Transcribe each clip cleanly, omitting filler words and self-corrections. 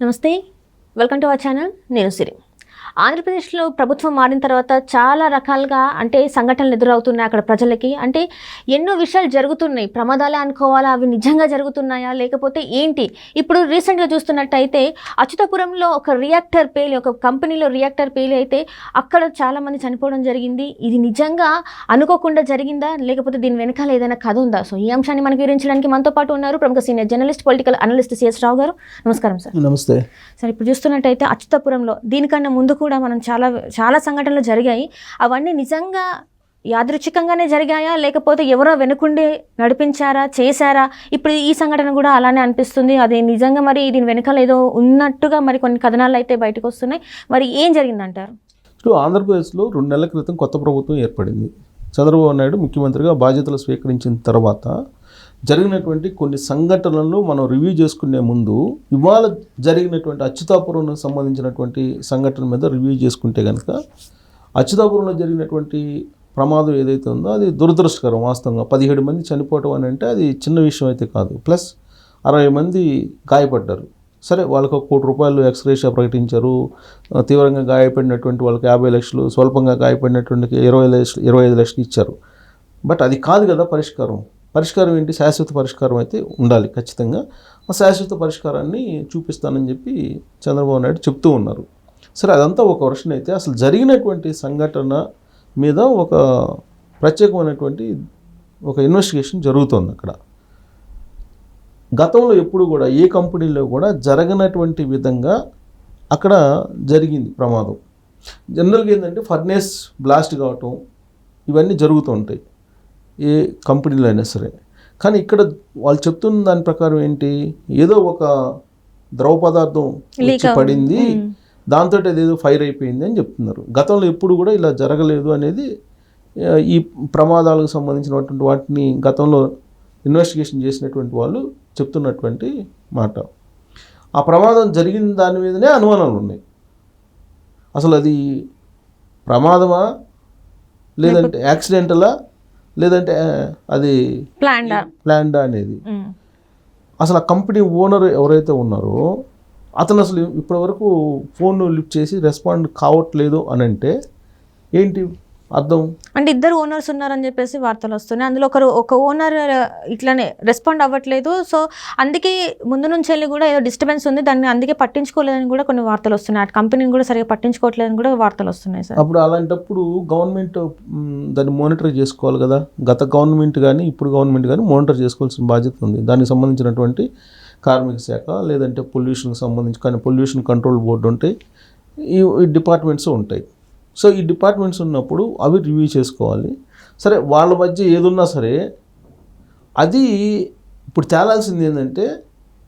నమస్తే, welcome to our channel. నేను సిరి. ఆంధ్రప్రదేశ్లో ప్రభుత్వం మారిన తర్వాత చాలా రకాలుగా సంఘటనలు ఎదురవుతున్నాయి అక్కడ ప్రజలకి. ఎన్నో విషయాలు జరుగుతున్నాయి. ప్రమాదాలే అనుకోవాలా, అవి నిజంగా జరుగుతున్నాయా లేకపోతే ఏంటి? ఇప్పుడు రీసెంట్గా చూస్తున్నట్టయితే అచ్యుతాపురంలో ఒక రియాక్టర్ పేలి, ఒక కంపెనీలో రియాక్టర్ పేలి అయితే అక్కడ చాలామంది చనిపోవడం జరిగింది. ఇది నిజంగా అనుకోకుండా జరిగిందా లేకపోతే దీని వెనకాల ఏదైనా కథ ఉందా? సో ఈ అంశాన్ని మనకు వివరించడానికి మనతో పాటు ఉన్నారు ప్రముఖ senior journalist, political analyst CS Rao garu. నమస్కారం సార్. నమస్తే సార్. ఇప్పుడు చూస్తున్నట్టయితే అచ్యుతాపురంలో దీనికన్నా ముందు కూడా మనం చాలా సంఘటనలు జరిగాయి. అవన్నీ నిజంగా యాదృచ్ఛికంగానే జరిగాయా లేకపోతే ఎవరో వెనుకుండి నడిపించారా, చేశారా? ఇప్పుడు ఈ సంఘటన కూడా అలానే అనిపిస్తుంది. అది నిజంగా మరి దీని వెనకాల ఏదో ఉన్నట్టుగా మరి కొన్ని కథనాలు అయితే బయటకు వస్తున్నాయి. మరి ఏం జరిగిందంటారు? ఇప్పుడు ఆంధ్రప్రదేశ్లో 2 నెలల క్రితం కొత్త ప్రభుత్వం ఏర్పడింది. చంద్రబాబు నాయుడు ముఖ్యమంత్రిగా బాధ్యతలు స్వీకరించిన తర్వాత జరిగినటువంటి కొన్ని సంఘటనలను మనం రివ్యూ చేసుకునే ముందు ఇవాళ జరిగినటువంటి అచ్యుతాపురంకు సంబంధించినటువంటి సంఘటన మీద రివ్యూ చేసుకుంటే కనుక అచ్యుతాపురంలో జరిగినటువంటి ప్రమాదం ఏదైతే ఉందో అది దురదృష్టకరం. వాస్తవంగా 17 మంది చనిపోవటం అని అంటే అది చిన్న విషయం అయితే కాదు. ప్లస్ 60 మంది గాయపడ్డారు. సరే, వాళ్ళకు 1 కోటి రూపాయలు ఎక్స్గ్రేషియా ప్రకటించారు. తీవ్రంగా గాయపడినటువంటి వాళ్ళకి 50 లక్షలు, స్వల్పంగా గాయపడినటువంటి 25 లక్షలు ఇచ్చారు. బట్ అది కాదు కదా పరిష్కారం ఏంటి? శాశ్వత పరిష్కారం అయితే ఉండాలి ఖచ్చితంగా. ఆ శాశ్వత పరిష్కారాన్ని చూపిస్తానని చెప్పి చంద్రబాబు నాయుడు చెప్తూ ఉన్నారు. సరే, అదంతా ఒక వర్షన్ అయితే అసలు జరిగినటువంటి సంఘటన మీద ఒక ప్రత్యేకమైనటువంటి ఒక ఇన్వెస్టిగేషన్ జరుగుతోంది అక్కడ. గతంలో ఎప్పుడు కూడా ఏ కంపెనీలో కూడా జరగనటువంటి విధంగా అక్కడ జరిగింది ప్రమాదం. జనరల్గా ఏంటంటే ఫర్నేస్ బ్లాస్ట్ కావటం ఇవన్నీ జరుగుతూ ఉంటాయి ఏ కంపెనీలో అయినా సరే. కానీ ఇక్కడ వాళ్ళు చెప్తున్న దాని ప్రకారం ఏంటి, ఏదో ఒక ద్రవ పదార్థం వచ్చి పడింది, దాంతో అదేదో ఫైర్ అయిపోయింది అని చెప్తున్నారు. గతంలో ఎప్పుడు కూడా ఇలా జరగలేదు అనేది ఈ ప్రమాదాలకు సంబంధించినటువంటి వాటిని గతంలో ఇన్వెస్టిగేషన్ చేసినటువంటి వాళ్ళు చెప్తున్నటువంటి మాట. ఆ ప్రమాదం జరిగిన దాని మీదనే అనుమానాలు ఉన్నాయి. అసలు అది ప్రమాదమా లేదంటే యాక్సిడెంటలా లేదంటే అది ప్లాన్డా అనేది. అసలు ఆ కంపెనీ ఓనర్ ఎవరైతే ఉన్నారో అతను అసలు ఇప్పటివరకు ఫోన్ లిఫ్ట్ చేసి రెస్పాండ్ కావట్లేదు అని అంటే ఏంటి అర్థం? ఇద్దరు ఓనర్స్ ఉన్నారని చెప్పేసి వార్తలు వస్తున్నాయి. అందులో ఒక ఓనర్ ఇట్లానే రెస్పాండ్ అవ్వట్లేదు. సో అందుకే ముందు నుంచి వెళ్ళి కూడా ఏదో డిస్టర్బెన్స్ ఉంది, దాన్ని అందుకే పట్టించుకోలేదని కూడా కొన్ని వార్తలు వస్తున్నాయి. అటు కంపెనీని కూడా సరిగా పట్టించుకోవట్లేదని కూడా వార్తలు వస్తున్నాయి సార్. అప్పుడు అలాంటప్పుడు గవర్నమెంట్ దాన్ని మానిటర్ చేసుకోవాలి కదా. గత గవర్నమెంట్ కానీ ఇప్పుడు గవర్నమెంట్ కానీ మానిటర్ చేసుకోవాల్సిన బాధ్యత ఉంది. దానికి సంబంధించినటువంటి కార్మిక శాఖ లేదంటే పొల్యూషన్కి సంబంధించి కానీ పొల్యూషన్ కంట్రోల్ బోర్డు ఉంటాయి, ఈ డిపార్ట్మెంట్స్ ఉంటాయి. సో ఈ డిపార్ట్మెంట్స్ ఉన్నప్పుడు అవి రివ్యూ చేసుకోవాలి. సరే, వాళ్ళ మధ్య ఏదున్నా సరే అది ఇప్పుడు తేలాల్సింది ఏంటంటే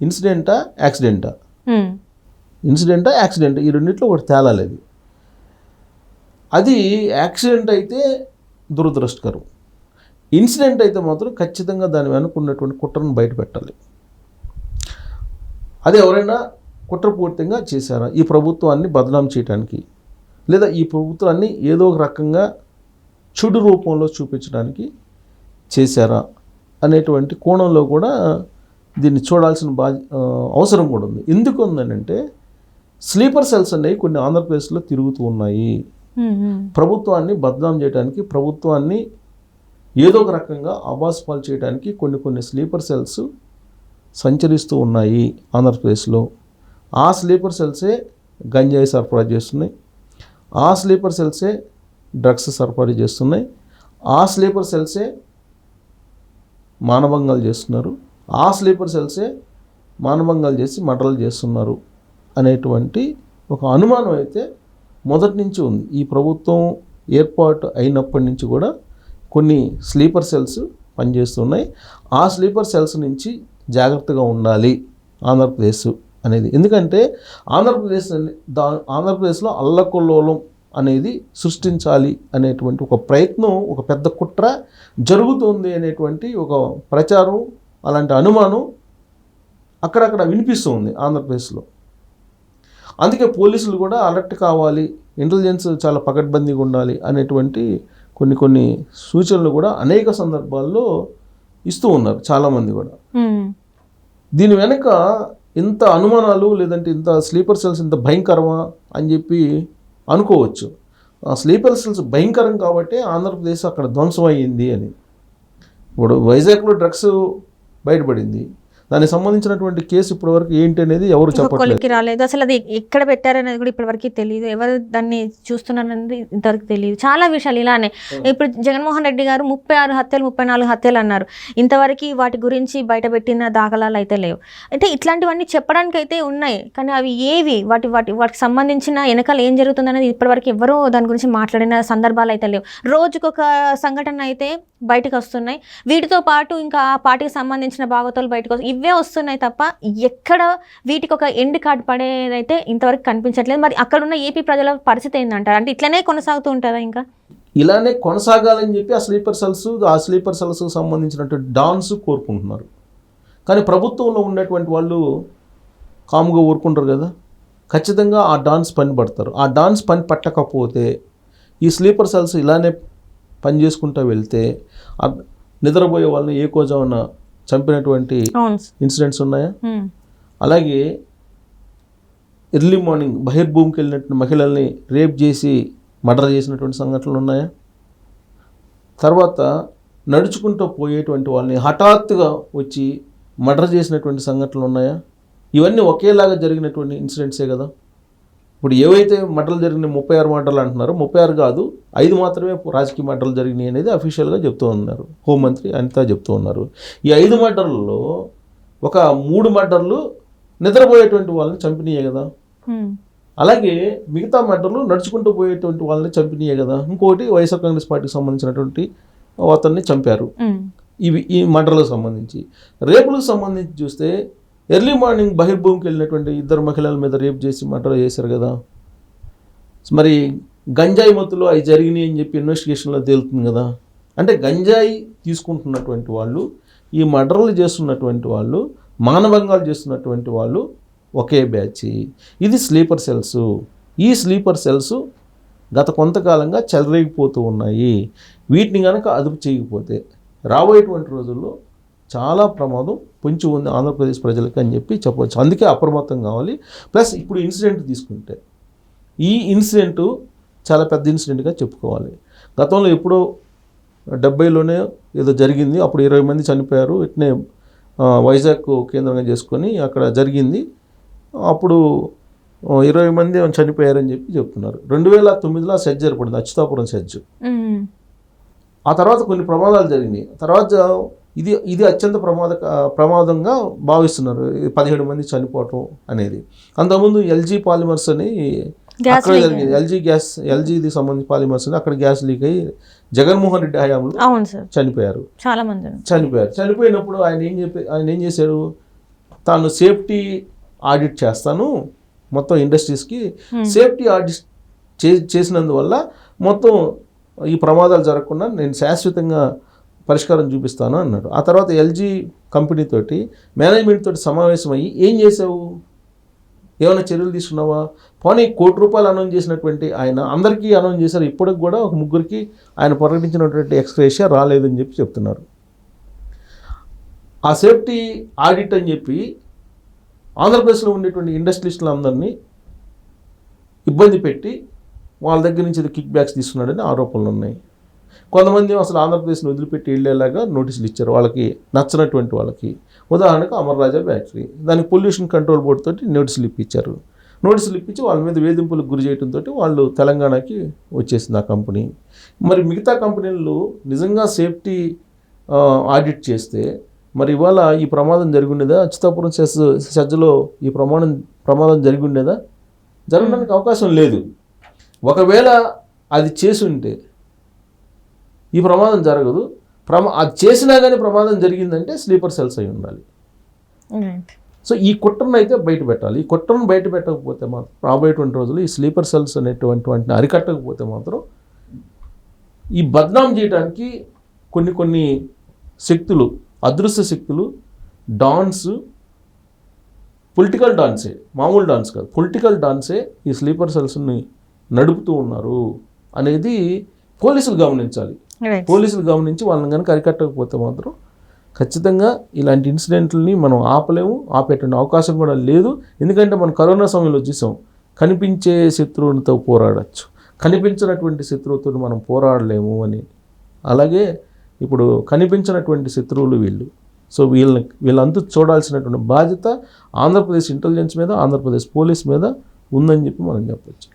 ఇన్సిడెంటా యాక్సిడెంటా ఈ రెండింటిలో ఒకటి తేలాలి. అది యాక్సిడెంట్ అయితే దురదృష్టకరం, ఇన్సిడెంట్ అయితే మాత్రం ఖచ్చితంగా దాని వెనుకున్నటువంటి కుట్రను బయట పెట్టాలి. అది ఎవరైనా కుట్రపూర్తిగా చేశారా ఈ ప్రభుత్వాన్ని బదనాం చేయడానికి, లేదా ఈ ప్రభుత్వాన్ని ఏదో ఒక రకంగా చెడు రూపంలో చూపించడానికి చేశారా అనేటువంటి కోణంలో కూడా దీన్ని చూడాల్సిన అవసరం కూడా ఉంది. ఎందుకు ఉందనంటే స్లీపర్ సెల్స్ అనేవి కొన్ని ఆంధ్రప్రదేశ్లో తిరుగుతూ ఉన్నాయి. ప్రభుత్వాన్ని బదనాం చేయడానికి, ప్రభుత్వాన్ని ఏదో ఒక రకంగా అబాస్పాలు చేయడానికి కొన్ని స్లీపర్ సెల్స్ సంచరిస్తూ ఉన్నాయి ఆంధ్రప్రదేశ్లో. ఆ స్లీపర్ సెల్సే గంజాయి సరఫరా చేస్తున్నాయి, ఆ స్లీపర్ సెల్సే డ్రగ్స్ సరఫరా చేస్తున్నాయి, ఆ స్లీపర్ సెల్సే మానభంగాలు చేస్తున్నారు, ఆ స్లీపర్ సెల్సే మానభంగాలు చేసి మర్డర్లు చేస్తున్నారు అనేటువంటి ఒక అనుమానం అయితే మొదటి నుంచి ఉంది. ఈ ప్రభుత్వం ఏర్పాటు అయినప్పటి నుంచి కూడా కొన్ని స్లీపర్ సెల్స్ పనిచేస్తున్నాయి. ఆ స్లీపర్ సెల్స్ నుంచి జాగ్రత్తగా ఉండాలి ఆంధ్రప్రదేశ్ అనేది. ఎందుకంటే ఆంధ్రప్రదేశ్లో అల్లకల్లోలం అనేది సృష్టించాలి అనేటువంటి ఒక ప్రయత్నం, ఒక పెద్ద కుట్ర జరుగుతుంది అనేటువంటి ఒక ప్రచారం, అలాంటి అనుమానం అక్కడక్కడ వినిపిస్తుంది ఆంధ్రప్రదేశ్లో. అందుకే పోలీసులు కూడా అలర్ట్ కావాలి, ఇంటెలిజెన్స్ చాలా పకడ్బందీగా ఉండాలి అనేటువంటి కొన్ని సూచనలు కూడా అనేక సందర్భాల్లో ఇస్తూ ఉన్నారు చాలామంది కూడా. దీని వెనుక ఇంత అనుమానాలు లేదంటే ఇంత స్లీపర్ సెల్స్ ఇంత భయంకరమా అని చెప్పి అనుకోవచ్చు. ఆ స్లీపర్ సెల్స్ భయంకరం కాబట్టి ఆంధ్రప్రదేశ్ అక్కడ ధ్వంసం అయ్యింది అని. ఇప్పుడు వైజాగ్లో డ్రగ్స్ బయటపడింది, దానికి సంబంధించినటువంటి కేసు ఇప్పటివరకు ఏంటి అనేది ఎవరు చెప్పట్లేదు. కొలికి రాలేదు, అసలు అది ఎక్కడ పెట్టారనేది కూడా ఇప్పటివరకు తెలియదు, ఎవరు దాన్ని చూస్తున్నారనేది ఇంతవరకు తెలియదు. చాలా విషయాలు ఇలానే. ఇప్పుడు జగన్మోహన్ రెడ్డి గారు 36 హత్యలు 34 హత్యలు అన్నారు, ఇంతవరకు వాటి గురించి బయటపెట్టిన దాఖలాలు అయితే లేవు. అంటే ఇట్లాంటివన్నీ చెప్పడానికి అయితే ఉన్నాయి, కానీ అవి ఏవి వాటికి సంబంధించిన వెనకాల ఏం జరుగుతుందనేది ఇప్పటివరకు ఎవరూ దాని గురించి మాట్లాడిన సందర్భాలు అయితే లేవు. రోజుకొక సంఘటన అయితే బయటకు వస్తున్నాయి, వీటితో పాటు ఇంకా ఆ పార్టీకి సంబంధించిన భాగవతాలు బయటకు ఇవే వస్తున్నాయి తప్ప ఎక్కడ వీటికి ఒక ఎండ్ కార్డ్ పడేదైతే ఇంతవరకు కనిపించట్లేదు. మరి అక్కడ ఉన్న ఏపీ ప్రజల పరిస్థితి ఏంటంటారు? అంటే ఇట్లనే కొనసాగుతూ ఉంటుందా? ఇంకా ఇలానే కొనసాగాలని చెప్పి ఆ స్లీపర్ సెల్స్కు సంబంధించినటువంటి డాన్స్ కోరుకుంటున్నారు. కానీ ప్రభుత్వంలో ఉన్నటువంటి వాళ్ళు కాముగా ఊరుకుంటారు కదా, ఖచ్చితంగా ఆ డాన్స్ పని పడతారు. ఆ డాన్స్ పని పట్టకపోతే ఈ స్లీపర్ సెల్స్ ఇలానే పని చేసుకుంటూ వెళ్తే నిద్రపోయే వాళ్ళని ఏ కోజాన చంపినటువంటి ఇన్సిడెంట్స్ ఉన్నాయా? అలాగే ఎర్లీ మార్నింగ్ బహిర్భూమికి వెళ్ళినటువంటి మహిళల్ని రేప్ చేసి మర్డర్ చేసినటువంటి సంఘటనలు ఉన్నాయా? తర్వాత నడుచుకుంటూ పోయేటువంటి వాళ్ళని హఠాత్తుగా వచ్చి మర్డర్ చేసినటువంటి సంఘటనలు ఉన్నాయా? ఇవన్నీ ఒకేలాగా జరిగినటువంటి ఇన్సిడెంట్సే కదా. ఇప్పుడు ఏవైతే మర్డర్లు జరిగినాయి 36 మర్డర్లు అంటున్నారో, 36 కాదు 5 మాత్రమే రాజకీయ మర్డర్లు జరిగినాయి అనేది అఫీషియల్గా చెప్తూ ఉన్నారు, హోంమంత్రి అనిత చెప్తూ ఉన్నారు. ఈ 5 మర్డర్లలో ఒక 3 మర్డర్లు నిద్రపోయేటువంటి వాళ్ళని చంపినాయే కదా. అలాగే మిగతా మర్డర్లు నడుచుకుంటూ పోయేటువంటి వాళ్ళని చంపినాయే కదా. ఇంకోటి వైఎస్ఆర్ కాంగ్రెస్ పార్టీకి సంబంధించినటువంటి అతన్ని చంపారు. ఈ మర్డర్లకు సంబంధించి. రేపులకు సంబంధించి చూస్తే ఎర్లీ మార్నింగ్ బహిర్భూమికి వెళ్ళినటువంటి 2 మహిళల మీద రేప్ చేసి మర్డర్ చేశారు కదా. మరి గంజాయి మత్తులో అవి జరిగినాయి అని చెప్పి ఇన్వెస్టిగేషన్లో తేలుతుంది కదా. అంటే గంజాయి తీసుకుంటున్నటువంటి వాళ్ళు, ఈ మర్డర్లు చేస్తున్నటువంటి వాళ్ళు, మానభంగాలు చేస్తున్నటువంటి వాళ్ళు ఒకే బ్యాచ్. ఇది స్లీపర్ సెల్స్. ఈ స్లీపర్ సెల్స్ గత కొంతకాలంగా చెలరేగిపోతూ ఉన్నాయి. వీటిని కనుక అదుపు చేయకపోతే రాబోయేటువంటి రోజుల్లో చాలా ప్రమాదం పొంచి ఉంది ఆంధ్రప్రదేశ్ ప్రజలకి అని చెప్పి చెప్పవచ్చు. అందుకే అప్రమత్తం కావాలి. ప్లస్ ఇప్పుడు ఇన్సిడెంట్ తీసుకుంటే ఈ ఇన్సిడెంట్ చాలా పెద్ద ఇన్సిడెంట్గా చెప్పుకోవాలి. గతంలో ఎప్పుడో 70లోనే ఏదో జరిగింది, అప్పుడు 20 మంది చనిపోయారు. ఇట్నే వైజాగ్ కేంద్రంగా చేసుకొని అక్కడ జరిగింది, అప్పుడు 20 మంది చనిపోయారని చెప్పి చెప్తున్నారు. 2009లో సెజ్ ఏర్పడింది, అచ్యుతాపురం సెజ్. ఆ తర్వాత కొన్ని ప్రమాదాలు జరిగినాయి. తర్వాత ఇది అత్యంత ప్రమాదంగా భావిస్తున్నారు, 17 మంది చనిపోవటం అనేది. అంతకుముందు ఎల్జీ పాలిమర్స్ అని అక్కడ జరిగింది, ఎల్జీది సంబంధించి పాలిమర్స్ అని అక్కడ గ్యాస్ లీక్ అయ్యి జగన్మోహన్ రెడ్డి హయాంలో చనిపోయారు, చాలా మంది చనిపోయారు. చనిపోయినప్పుడు ఆయన ఏం చేశారు, తాను సేఫ్టీ ఆడిట్ చేస్తాను మొత్తం ఇండస్ట్రీస్కి, సేఫ్టీ ఆడిట్ చేసినందువల్ల మొత్తం ఈ ప్రమాదాలు జరగకుండా నేను శాశ్వతంగా పరిష్కారం చూపిస్తాను అన్నాడు. ఆ తర్వాత ఎల్జీ కంపెనీ తోటి మేనేజ్మెంట్ తోటి సమావేశం అయ్యి ఏం చేసావు, ఏమైనా చర్యలు తీసుకున్నావా? పోనీ ₹1 అనౌన్స్ చేసినటువంటి ఆయన అందరికీ అనౌన్స్ చేశారు, ఇప్పటికి కూడా ఒక 3 ఆయన ప్రకటించినటువంటి ఎక్స్గ్రేషియా రాలేదని చెప్పి చెప్తున్నారు. ఆ సేఫ్టీ ఆడిట్ అని చెప్పి ఆంధ్రప్రదేశ్లో ఉండేటువంటి ఇండస్ట్రియలిస్టులు అందరినీ ఇబ్బంది పెట్టి వాళ్ళ దగ్గర నుంచి కిక్ బ్యాక్స్ తీసుకున్నాడని ఆరోపణలు ఉన్నాయి. కొంతమంది అసలు ఆంధ్రప్రదేశ్ని వదిలిపెట్టి వెళ్ళేలాగా నోటీసులు ఇచ్చారు వాళ్ళకి నచ్చినటువంటి వాళ్ళకి. ఉదాహరణకు అమర్ రాజా ఫ్యాక్టరీ, దానికి పొల్యూషన్ కంట్రోల్ బోర్డు తోటి నోటీసులు ఇప్పించారు. నోటీసులు ఇప్పించి వాళ్ళ మీద వేధింపులకు గురి చేయడంతో వాళ్ళు తెలంగాణకి వచ్చేసింది ఆ కంపెనీ. మరి మిగతా కంపెనీలు నిజంగా సేఫ్టీ ఆడిట్ చేస్తే మరి ఇవాళ ఈ ప్రమాదం జరిగి ఉండేదా? అచ్యుతాపురం సెజ్లో ఈ ప్రమాదం జరిగి ఉండేదా? జరగడానికి అవకాశం లేదు. ఒకవేళ అది చేసి ఉంటే ఈ ప్రమాదం జరగదు. అది చేసినా కానీ ప్రమాదం జరిగిందంటే స్లీపర్ సెల్స్ అయి ఉండాలి. సో ఈ కుట్రను అయితే బయట పెట్టాలి. ఈ కుట్రను బయట పెట్టకపోతే మాత్రం రాబోయేటువంటి రోజులు ఈ స్లీపర్ సెల్స్ అనేటువంటి వాటిని అరికట్టకపోతే మాత్రం ఈ బద్నాం చేయడానికి కొన్ని శక్తులు, అదృశ్య శక్తులు, డాన్స్, పొలిటికల్ డాన్సే, మామూలు డాన్స్ కాదు, పొలిటికల్ డాన్సే ఈ స్లీపర్ సెల్స్ని నడుపుతూ ఉన్నారు అనేది పోలీసులు గమనించాలి. పోలీసులు గమనించి వాళ్ళని కనుక అరికట్టకపోతే మాత్రం ఖచ్చితంగా ఇలాంటి ఇన్సిడెంట్లని మనం ఆపలేము, ఆపేటువంటి అవకాశం కూడా లేదు. ఎందుకంటే మనం కరోనా సమయంలో చూసాం, కనిపించే శత్రువులతో పోరాడచ్చు, కనిపించినటువంటి శత్రువుతో మనం పోరాడలేము అని. అలాగే ఇప్పుడు కనిపించినటువంటి శత్రువులు వీళ్ళు. సో వీళ్ళంతా చూడాల్సినటువంటి బాధ్యత ఆంధ్రప్రదేశ్ ఇంటెలిజెన్స్ మీద, ఆంధ్రప్రదేశ్ పోలీస్ మీద ఉందని చెప్పి మనం చెప్పచ్చు.